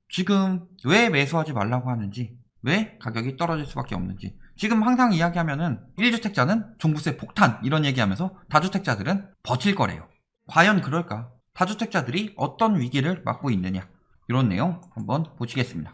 지금 왜 매수하지 말라고 하는지, 왜 가격이 떨어질 수밖에 없는지, 지금 항상 이야기하면은 1주택자는 종부세 폭탄 이런 얘기하면서 다주택자들은 버틸 거래요. 과연 그럴까? 다주택자들이 어떤 위기를 맞고 있느냐, 이런 내용 한번 보시겠습니다.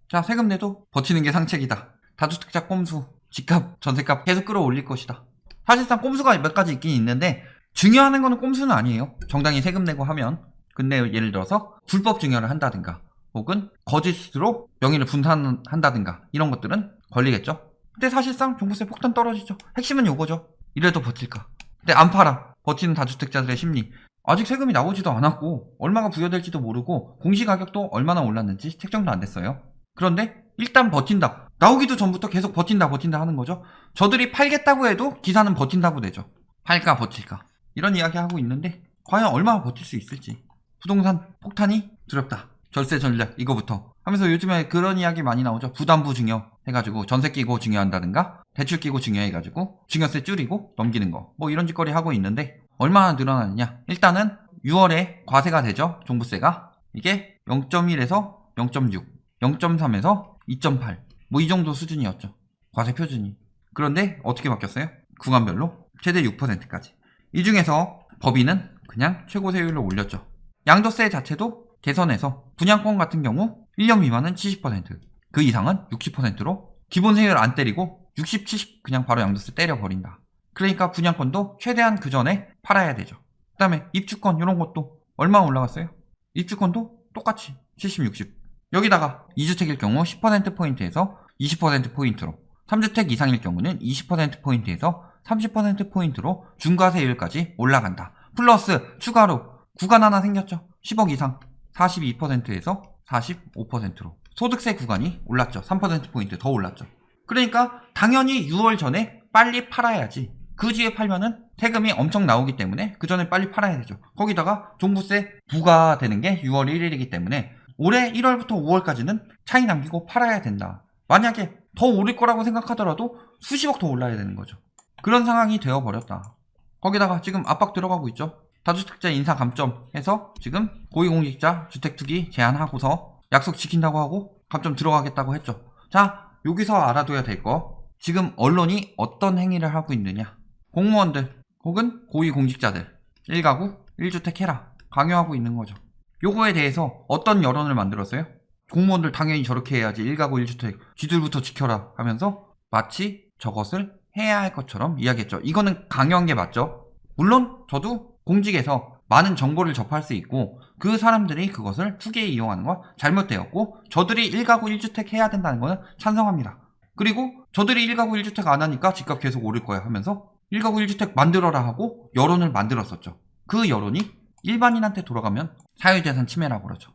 자, 세금 내도 버티는 게 상책이다. 다주택자 꼼수, 집값, 전세값 계속 끌어올릴 것이다. 사실상 꼼수가 몇 가지 있긴 있는데 중요한 거는 꼼수는 아니에요. 정당히 세금 내고 하면. 근데 예를 들어서 불법 증여를 한다든가 혹은 거짓으로 명의를 분산한다든가 이런 것들은 걸리겠죠. 근데 사실상 종부세 폭탄 떨어지죠. 핵심은 요거죠. 이래도 버틸까? 근데 안 팔아. 버티는 다주택자들의 심리. 아직 세금이 나오지도 않았고 얼마가 부여될지도 모르고 공시가격도 얼마나 올랐는지 책정도 안 됐어요. 그런데 일단 버틴다. 나오기도 전부터 계속 버틴다 하는 거죠. 저들이 팔겠다고 해도 기사는 버틴다고 되죠. 팔까 버틸까 이런 이야기 하고 있는데 과연 얼마나 버틸 수 있을지. 부동산 폭탄이 두렵다. 절세 전략 이거부터 하면서 요즘에 그런 이야기 많이 나오죠. 부담부 증여 해가지고 전세 끼고 증여한다든가 대출 끼고 증여해가지고 증여세 줄이고 넘기는 거 뭐 이런 짓거리 하고 있는데 얼마나 늘어나느냐. 일단은 6월에 과세가 되죠. 종부세가 이게 0.1에서 0.6 0.3에서 2.8 뭐 이 정도 수준이었죠. 과세 표준이. 그런데 어떻게 바뀌었어요? 구간별로 최대 6%까지. 이 중에서 법인은 그냥 최고 세율로 올렸죠. 양도세 자체도 개선해서 분양권 같은 경우 1년 미만은 70%, 그 이상은 60%로 기본 세율 안 때리고 60, 70 그냥 바로 양도세 때려버린다. 그러니까 분양권도 최대한 그 전에 팔아야 되죠. 그 다음에 입주권 이런 것도 얼마 올라갔어요? 입주권도 똑같이 70, 60. 여기다가 2주택일 경우 10%포인트에서 20%포인트로, 3주택 이상일 경우는 20%포인트에서 30%포인트로 중과세율까지 올라간다. 플러스 추가로 구간 하나 생겼죠. 10억 이상 42%에서 45%로 소득세 구간이 올랐죠. 3%포인트 더 올랐죠. 그러니까 당연히 6월 전에 빨리 팔아야지. 그 뒤에 팔면은 세금이 엄청 나오기 때문에 그 전에 빨리 팔아야 되죠. 거기다가 종부세 부과되는 게 6월 1일이기 때문에 올해 1월부터 5월까지는 차이 남기고 팔아야 된다. 만약에 더 오를 거라고 생각하더라도 수십억 더 올라야 되는 거죠. 그런 상황이 되어버렸다. 거기다가 지금 압박 들어가고 있죠. 다주택자 인사 감점해서 지금 고위공직자 주택투기 제한하고서 약속 지킨다고 하고 감점 들어가겠다고 했죠. 자, 여기서 알아둬야 될 거. 지금 언론이 어떤 행위를 하고 있느냐. 공무원들 혹은 고위공직자들 1가구 1주택 해라 강요하고 있는 거죠. 요거에 대해서 어떤 여론을 만들었어요? 공무원들 당연히 저렇게 해야지 1가구 1주택 쥐들부터 지켜라 하면서 마치 저것을 해야 할 것처럼 이야기했죠. 이거는 강요한 게 맞죠. 물론 저도 공직에서 많은 정보를 접할 수 있고 그 사람들이 그것을 투기에 이용하는 건 잘못되었고 저들이 1가구 1주택 해야 된다는 거는 찬성합니다. 그리고 저들이 1가구 1주택 안 하니까 집값 계속 오를 거야 하면서 1가구 1주택 만들어라 하고 여론을 만들었었죠. 그 여론이 일반인한테 돌아가면 사유재산 침해라고 그러죠.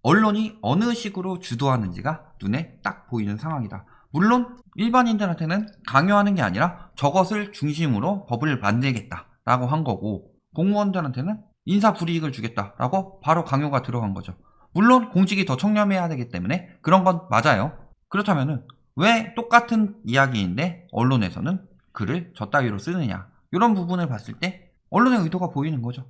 언론이 어느 식으로 주도하는지가 눈에 딱 보이는 상황이다. 물론 일반인들한테는 강요하는 게 아니라 저것을 중심으로 법을 만들겠다라고 한 거고 공무원들한테는 인사불이익을 주겠다라고 바로 강요가 들어간 거죠. 물론 공직이 더 청렴해야 되기 때문에 그런 건 맞아요. 그렇다면은 왜 똑같은 이야기인데 언론에서는 글을 저따위로 쓰느냐. 이런 부분을 봤을 때 언론의 의도가 보이는 거죠.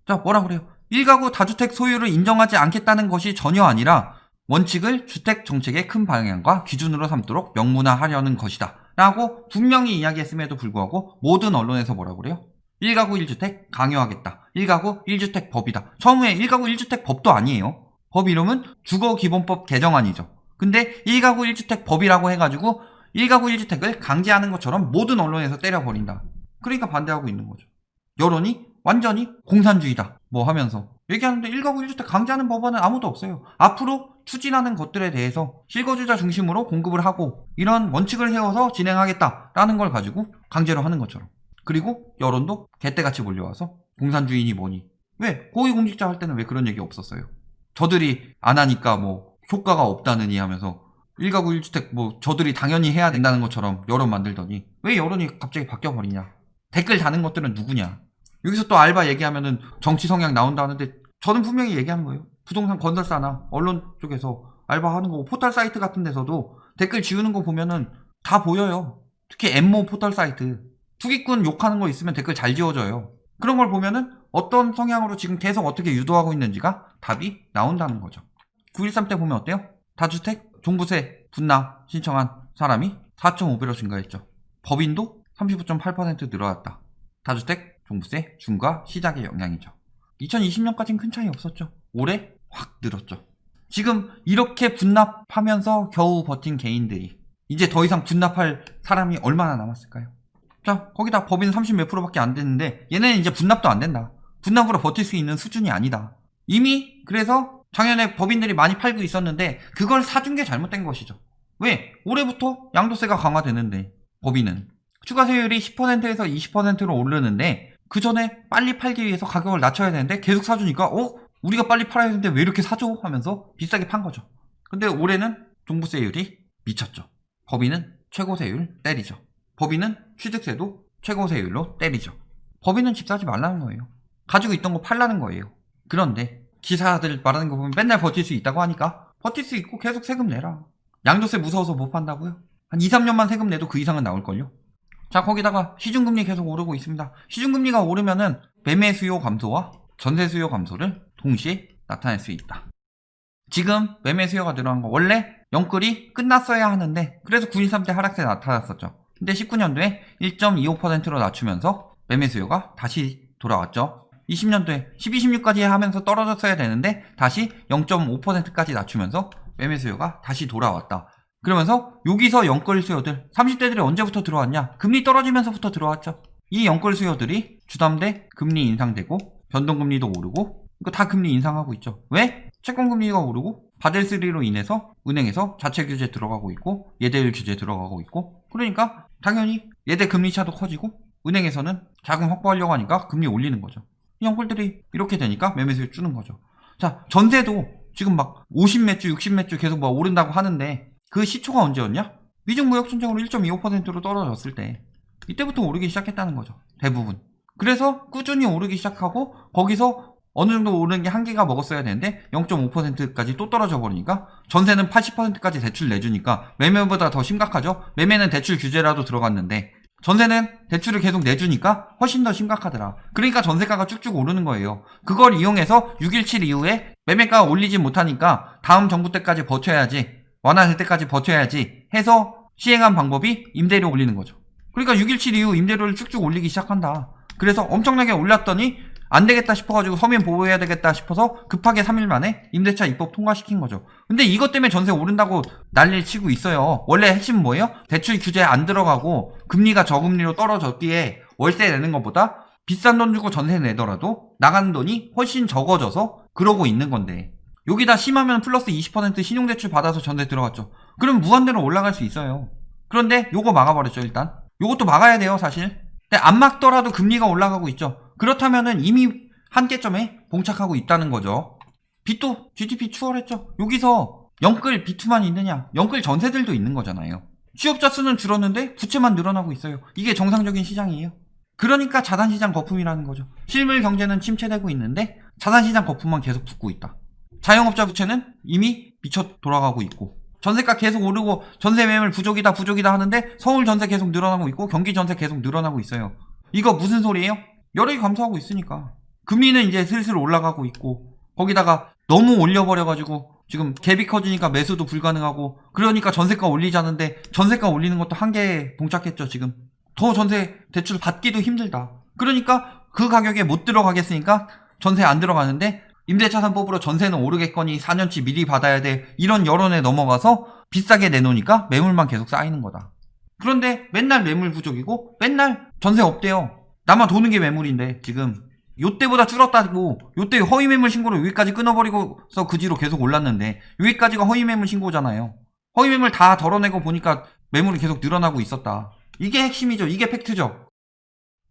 자, 뭐라 그래요? 1가구 다주택 소유를 인정하지 않겠다는 것이 전혀 아니라 원칙을 주택 정책의 큰 방향과 기준으로 삼도록 명문화하려는 것이다 라고 분명히 이야기했음에도 불구하고 모든 언론에서 뭐라 그래요? 1가구 1주택 강요하겠다. 1가구 1주택 법이다. 처음에 1가구 1주택 법도 아니에요. 법 이름은 주거기본법 개정안이죠. 근데 1가구 1주택 법이라고 해가지고 1가구 1주택을 강제하는 것처럼 모든 언론에서 때려버린다. 그러니까 반대하고 있는 거죠. 여론이 완전히 공산주의다 뭐 하면서 얘기하는데 1가구 1주택 강제하는 법안은 아무도 없어요. 앞으로 추진하는 것들에 대해서 실거주자 중심으로 공급을 하고 이런 원칙을 세워서 진행하겠다라는 걸 가지고 강제로 하는 것처럼. 그리고 여론도 개떼같이 몰려와서 공산주의니 뭐니. 왜? 고위공직자 할 때는 왜 그런 얘기 없었어요? 저들이 안 하니까 뭐 효과가 없다느니 하면서 1가구 1주택 뭐 저들이 당연히 해야 된다는 것처럼 여론 만들더니 왜 여론이 갑자기 바뀌어버리냐. 댓글 다는 것들은 누구냐. 여기서 또 알바 얘기하면은 정치 성향 나온다 하는데 저는 분명히 얘기하는 거예요. 부동산 건설사나 언론 쪽에서 알바하는 거 포털 사이트 같은 데서도 댓글 지우는 거 보면은 다 보여요. 특히 엠모 포털 사이트 투기꾼 욕하는 거 있으면 댓글 잘 지워져요. 그런 걸 보면은 어떤 성향으로 지금 계속 어떻게 유도하고 있는지가 답이 나온다는 거죠. 9.13 때 보면 어때요? 다주택 종부세 분납 신청한 사람이 4.5배로 증가했죠. 법인도 35.8% 늘어났다. 다주택 종부세 중과 시작의 영향이죠. 2020년까지는 큰 차이 없었죠. 올해 확 늘었죠. 지금 이렇게 분납하면서 겨우 버틴 개인들이 이제 더 이상 분납할 사람이 얼마나 남았을까요? 자, 거기다 법인 30몇 프로밖에 안 됐는데 얘네는 이제 분납도 안 된다. 분납으로 버틸 수 있는 수준이 아니다. 이미 그래서 작년에 법인들이 많이 팔고 있었는데 그걸 사준 게 잘못된 것이죠. 왜? 올해부터 양도세가 강화되는데 법인은 추가세율이 10%에서 20%로 오르는데 그 전에 빨리 팔기 위해서 가격을 낮춰야 되는데 계속 사주니까 우리가 빨리 팔아야 되는데 왜 이렇게 사줘? 하면서 비싸게 판 거죠. 근데 올해는 종부세율이 미쳤죠. 법인은 최고세율 때리죠. 법인은 취득세도 최고세율로 때리죠. 법인은 집 사지 말라는 거예요. 가지고 있던 거 팔라는 거예요. 그런데 기사들 말하는 거 보면 맨날 버틸 수 있다고 하니까 버틸 수 있고 계속 세금 내라. 양도세 무서워서 못 판다고요? 한 2, 3년만 세금 내도 그 이상은 나올걸요? 자, 거기다가 시중금리 계속 오르고 있습니다. 시중금리가 오르면은 매매 수요 감소와 전세 수요 감소를 동시에 나타낼 수 있다. 지금 매매 수요가 늘어난 거 원래 영끌이 끝났어야 하는데 그래서 9.13 때 하락세 나타났었죠. 근데 19년도에 1.25%로 낮추면서 매매 수요가 다시 돌아왔죠. 20년도에 12, 16까지 하면서 떨어졌어야 되는데 다시 0.5%까지 낮추면서 매매 수요가 다시 돌아왔다. 그러면서 여기서 영끌 수요들 30대들이 언제부터 들어왔냐? 금리 떨어지면서부터 들어왔죠. 이 영끌 수요들이 주담대 금리 인상되고 변동금리도 오르고 이거 다 금리 인상하고 있죠. 왜? 채권금리가 오르고 바델3로 인해서 은행에서 자체 규제 들어가고 있고 예대율 규제 들어가고 있고 그러니까 당연히 예대 금리 차도 커지고 은행에서는 자금 확보하려고 하니까 금리 올리는 거죠. 이 영끌들이 이렇게 되니까 매매 수요 주는 거죠. 자, 전세도 지금 막 50몇 주, 60몇 주 계속 막 오른다고 하는데 그 시초가 언제였냐? 미중 무역 전쟁으로 1.25%로 떨어졌을 때 이때부터 오르기 시작했다는 거죠. 대부분. 그래서 꾸준히 오르기 시작하고 거기서 어느 정도 오르는 게 한계가 먹었어야 되는데 0.5%까지 또 떨어져 버리니까 전세는 80%까지 대출 내주니까 매매보다 더 심각하죠. 매매는 대출 규제라도 들어갔는데 전세는 대출을 계속 내주니까 훨씬 더 심각하더라. 그러니까 전세가가 쭉쭉 오르는 거예요. 그걸 이용해서 6.17 이후에 매매가 올리지 못하니까 다음 정부 때까지 버텨야지, 완화될 때까지 버텨야지 해서 시행한 방법이 임대료 올리는 거죠. 그러니까 6.17 이후 임대료를 쭉쭉 올리기 시작한다. 그래서 엄청나게 올랐더니 안 되겠다 싶어가지고 서민 보호해야 되겠다 싶어서 급하게 3일 만에 임대차 입법 통과시킨 거죠. 근데 이것 때문에 전세 오른다고 난리를 치고 있어요. 원래 핵심 뭐예요? 대출 규제 안 들어가고 금리가 저금리로 떨어졌기에 월세 내는 것보다 비싼 돈 주고 전세 내더라도 나가는 돈이 훨씬 적어져서 그러고 있는 건데 여기다 심하면 플러스 20% 신용대출 받아서 전세 들어갔죠. 그럼 무한대로 올라갈 수 있어요. 그런데 요거 막아버렸죠. 일단 요것도 막아야 돼요 사실. 근데 안 막더라도 금리가 올라가고 있죠. 그렇다면은 이미 한계점에 봉착하고 있다는 거죠. 빚도 GDP 추월했죠. 여기서 영끌 B2만 있느냐? 영끌 전세들도 있는 거잖아요. 취업자 수는 줄었는데 부채만 늘어나고 있어요. 이게 정상적인 시장이에요. 그러니까 자산시장 거품이라는 거죠. 실물 경제는 침체되고 있는데 자산시장 거품만 계속 붙고 있다. 자영업자 부채는 이미 미쳐 돌아가고 있고 전세가 계속 오르고 전세 매물 부족이다 하는데 서울 전세 계속 늘어나고 있고 경기 전세 계속 늘어나고 있어요. 이거 무슨 소리예요? 여력이 감소하고 있으니까. 금리는 이제 슬슬 올라가고 있고 거기다가 너무 올려버려가지고 지금 갭이 커지니까 매수도 불가능하고 그러니까 전세가 올리자는데 전세가 올리는 것도 한계에 봉착했죠. 지금 더 전세 대출 받기도 힘들다. 그러니까 그 가격에 못 들어가겠으니까 전세 안 들어가는데 임대차 3법으로 전세는 오르겠거니 4년치 미리 받아야 돼 이런 여론에 넘어가서 비싸게 내놓으니까 매물만 계속 쌓이는 거다. 그런데 맨날 매물 부족이고 맨날 전세 없대요. 나만 도는 게 매물인데 지금 요때보다 줄었다고 요때 허위 매물 신고를 여기까지 끊어버리고서 그 뒤로 계속 올랐는데 여기까지가 허위 매물 신고잖아요. 허위 매물 다 덜어내고 보니까 매물이 계속 늘어나고 있었다. 이게 핵심이죠. 이게 팩트죠.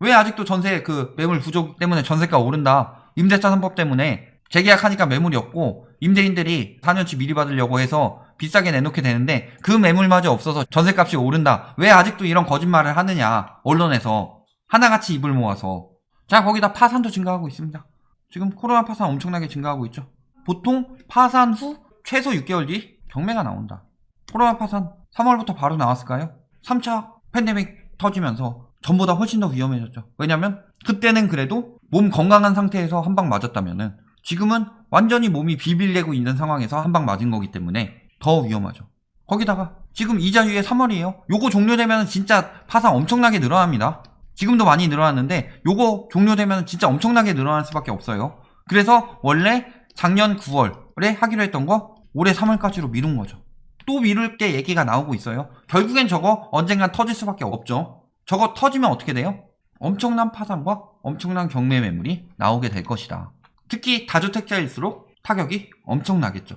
왜 아직도 전세 그 매물 부족 때문에 전세가 오른다. 임대차 3법 때문에 재계약하니까 매물이 없고 임대인들이 4년치 미리 받으려고 해서 비싸게 내놓게 되는데 그 매물마저 없어서 전세값이 오른다. 왜 아직도 이런 거짓말을 하느냐. 언론에서. 하나같이 입을 모아서. 자, 거기다 파산도 증가하고 있습니다. 지금 코로나 파산 엄청나게 증가하고 있죠. 보통 파산 후 최소 6개월 뒤 경매가 나온다. 코로나 파산 3월부터 바로 나왔을까요? 3차 팬데믹 터지면서 전보다 훨씬 더 위험해졌죠. 왜냐면 그때는 그래도 몸 건강한 상태에서 한 방 맞았다면은 지금은 완전히 몸이 비빌대고 있는 상황에서 한 방 맞은 거기 때문에 더 위험하죠. 거기다가 지금 이자유의 3월이에요. 요거 종료되면 진짜 파산 엄청나게 늘어납니다. 지금도 많이 늘어났는데 요거 종료되면 진짜 엄청나게 늘어날 수밖에 없어요. 그래서 원래 작년 9월에 하기로 했던 거 올해 3월까지로 미룬 거죠. 또 미룰 게 얘기가 나오고 있어요. 결국엔 저거 언젠간 터질 수밖에 없죠. 저거 터지면 어떻게 돼요? 엄청난 파산과 엄청난 경매 매물이 나오게 될 것이다. 특히 다주택자일수록 타격이 엄청나겠죠.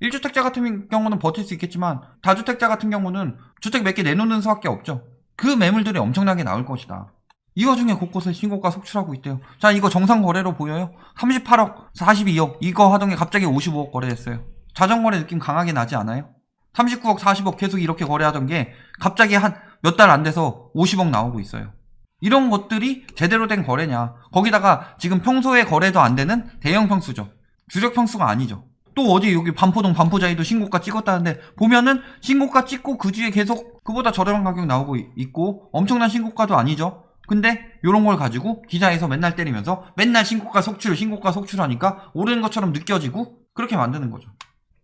1주택자 같은 경우는 버틸 수 있겠지만 다주택자 같은 경우는 주택 몇 개 내놓는 수밖에 없죠. 그 매물들이 엄청나게 나올 것이다. 이 와중에 곳곳에 신고가 속출하고 있대요. 자, 이거 정상 거래로 보여요? 38억, 42억 이거 하던 게 갑자기 55억 거래했어요. 자전거래 느낌 강하게 나지 않아요? 39억, 40억 계속 이렇게 거래하던 게 갑자기 한 몇 달 안 돼서 50억 나오고 있어요. 이런 것들이 제대로 된 거래냐. 거기다가 지금 평소에 거래도 안 되는 대형 평수죠. 주력 평수가 아니죠. 또 어디 여기 반포동 반포자이도 신고가 찍었다는데 보면은 신고가 찍고 그 뒤에 계속 그보다 저렴한 가격 나오고 있고 엄청난 신고가도 아니죠. 근데 요런 걸 가지고 기사에서 맨날 때리면서 맨날 신고가 속출하니까 오르는 것처럼 느껴지고 그렇게 만드는 거죠.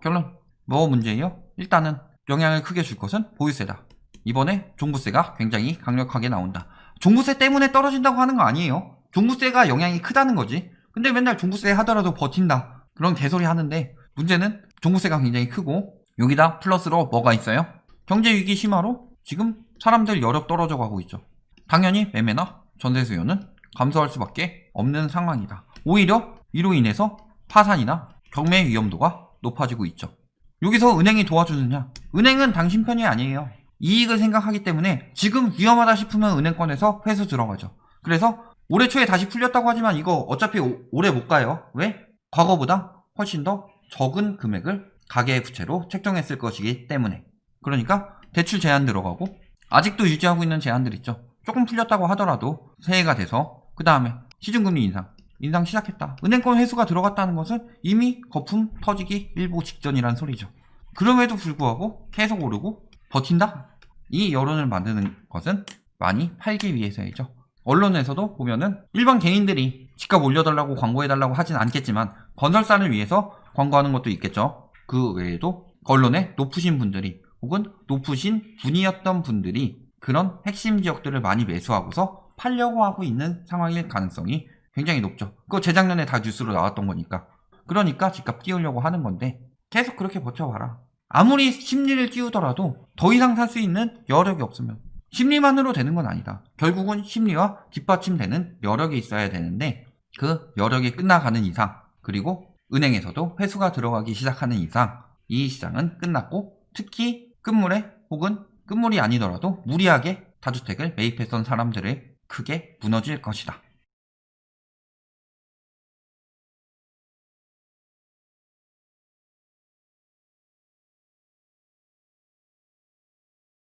결론 뭐 문제예요? 일단은 영향을 크게 줄 것은 보유세다. 이번에 종부세가 굉장히 강력하게 나온다. 종부세 때문에 떨어진다고 하는 거 아니에요. 종부세가 영향이 크다는 거지. 근데 맨날 종부세 하더라도 버틴다. 그런 개소리 하는데 문제는 종부세가 굉장히 크고 여기다 플러스로 뭐가 있어요? 경제위기 심화로 지금 사람들 여력 떨어져 가고 있죠. 당연히 매매나 전세 수요는 감소할 수밖에 없는 상황이다. 오히려 이로 인해서 파산이나 경매 위험도가 높아지고 있죠. 여기서 은행이 도와주느냐? 은행은 당신 편이 아니에요. 이익을 생각하기 때문에 지금 위험하다 싶으면 은행권에서 회수 들어가죠. 그래서 올해 초에 다시 풀렸다고 하지만 이거 어차피 오래 못 가요. 왜? 과거보다 훨씬 더 적은 금액을 가계의 부채로 책정했을 것이기 때문에. 그러니까 대출 제한 들어가고 아직도 유지하고 있는 제한들 있죠. 조금 풀렸다고 하더라도 새해가 돼서 그 다음에 시중금리 인상 시작했다. 은행권 회수가 들어갔다는 것은 이미 거품 터지기 일보 직전이란 소리죠. 그럼에도 불구하고 계속 오르고 버틴다? 이 여론을 만드는 것은 많이 팔기 위해서이죠. 언론에서도 보면은 일반 개인들이 집값 올려달라고 광고해달라고 하진 않겠지만 건설사를 위해서 광고하는 것도 있겠죠. 그 외에도 언론에 높으신 분들이 혹은 높으신 분이었던 분들이 그런 핵심 지역들을 많이 매수하고서 팔려고 하고 있는 상황일 가능성이 굉장히 높죠. 그거 재작년에 다 뉴스로 나왔던 거니까. 그러니까 집값 띄우려고 하는 건데 계속 그렇게 버텨봐라. 아무리 심리를 띄우더라도 더 이상 살 수 있는 여력이 없으면 심리만으로 되는 건 아니다. 결국은 심리와 뒷받침되는 여력이 있어야 되는데 그 여력이 끝나가는 이상 그리고 은행에서도 회수가 들어가기 시작하는 이상 이 시장은 끝났고 특히 끝물에 혹은 끝물이 아니더라도 무리하게 다주택을 매입했던 사람들의 크게 무너질 것이다.